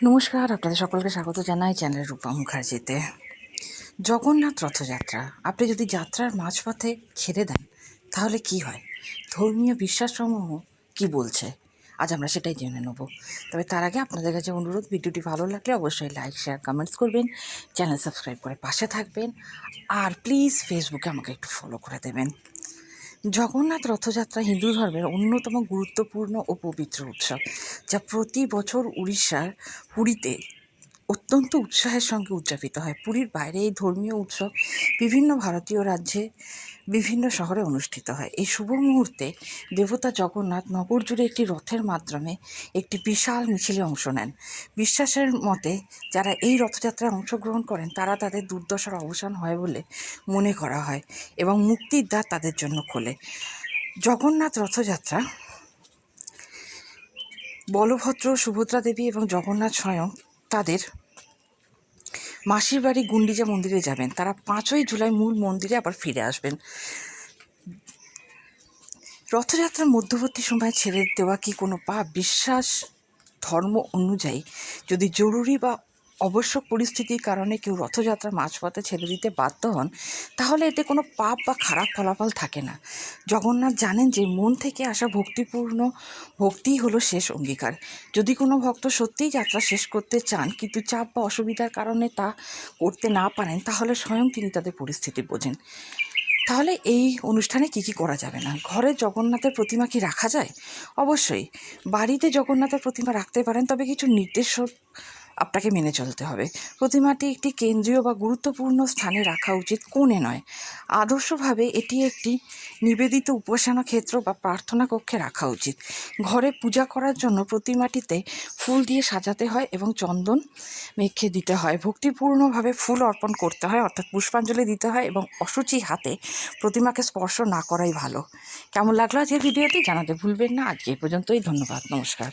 নমস্কার, আপনাদের সকলকে স্বাগত জানাই চ্যানেল রূপা মুখার্জিতে। জগন্নাথ রথযাত্রা আপনি যদি যাত্রার মাঝপথে ছেড়ে দেন তাহলে কি হয়, ধর্মীয় বিশ্বাসসমূহ কি বলছে, আজ আমরা সেটাই জেনে নেব। তবে তার আগে আপনাদের কাছে অনুরোধ, ভিডিওটি ভালো লাগলে অবশ্যই লাইক, শেয়ার, কমেন্টস করবেন, চ্যানেল সাবস্ক্রাইব করে পাশে থাকবেন, আর প্লিজ ফেসবুকে আমাকে একটু ফলো করে দেবেন। জগন্নাথ রথযাত্রা হিন্দু ধর্মের অন্যতম গুরুত্বপূর্ণ ও পবিত্র উৎসব, যা প্রতি বছর উড়িষ্যার পুরীতে অত্যন্ত উৎসাহের সঙ্গে উদযাপিত হয়। পুরীর বাইরে এই ধর্মীয় উৎসব বিভিন্ন ভারতীয় রাজ্যে বিভিন্ন শহরে অনুষ্ঠিত হয়। এই শুভ মুহূর্তে দেবতা জগন্নাথ নগর জুড়ে একটি রথের মাধ্যমে একটি বিশাল মিছিলে অংশ নেন। বিশ্বাসের মতে যারা এই রথযাত্রায় অংশগ্রহণ করেন তারা তাদের দুর্দশার অবসান হয় বলে মনে করা হয় এবং মুক্তির দ্বার তাদের জন্য খোলে। জগন্নাথ রথযাত্রা বলভদ্র, সুভদ্রা দেবী এবং জগন্নাথ স্বয়ং তাদের মাসির বাড়ি গুন্ডিচা মন্দিরে যাবেন। তারা 5ই জুলাই মূল মন্দিরে আবার ফিরে আসবেন। রথযাত্রার মধ্যবর্তী সময় ছেড়ে দেওয়া কি কোনো পাপ? বিশ্বাস ধর্ম অনুযায়ী যদি জরুরি বা আবশ্যক পরিস্থিতির কারণে কেউ রথযাত্রার মাঝপথে ছেড়ে দিতে বাধ্য হন, তাহলে এতে কোনো পাপ বা খারাপ ফলাফল থাকে না। জগন্নাথ জানেন যে মন থেকে আসা ভক্তিই হলো শেষ অঙ্গীকার। যদি কোনো ভক্ত সত্যিই যাত্রা শেষ করতে চান কিন্তু চাপ বা অসুবিধার কারণে তা করতে না পারেন, তাহলে স্বয়ং তিনি তাদের পরিস্থিতি বোঝেন। তাহলে এই অনুষ্ঠানে কি করা যাবে না? ঘরে জগন্নাথের প্রতিমা কি রাখা যায়? অবশ্যই বাড়িতে জগন্নাথের প্রতিমা রাখতে পারেন, তবে কিছু নির্দেশ আপনাকে মেনে চলতে হবে। প্রতিমাটি একটি কেন্দ্রীয় বা গুরুত্বপূর্ণ স্থানে রাখা উচিত, কোণে নয়। আদর্শভাবে এটি একটি নিবেদিত উপাসনা ক্ষেত্র বা প্রার্থনা কক্ষে রাখা উচিত। ঘরে পূজা করার জন্য প্রতিমাটিতে ফুল দিয়ে সাজাতে হয় এবং চন্দন মেখে দিতে হয়। ভক্তিপূর্ণভাবে ফুল অর্পণ করতে হয়, অর্থাৎ পুষ্পাঞ্জলি দিতে হয়, এবং অশুচি হাতে প্রতিমাকে স্পর্শ না করাই ভালো। কেমন লাগলো আজকের ভিডিওটি জানাতে ভুলবেন না। আজকে এই পর্যন্তই, ধন্যবাদ, নমস্কার।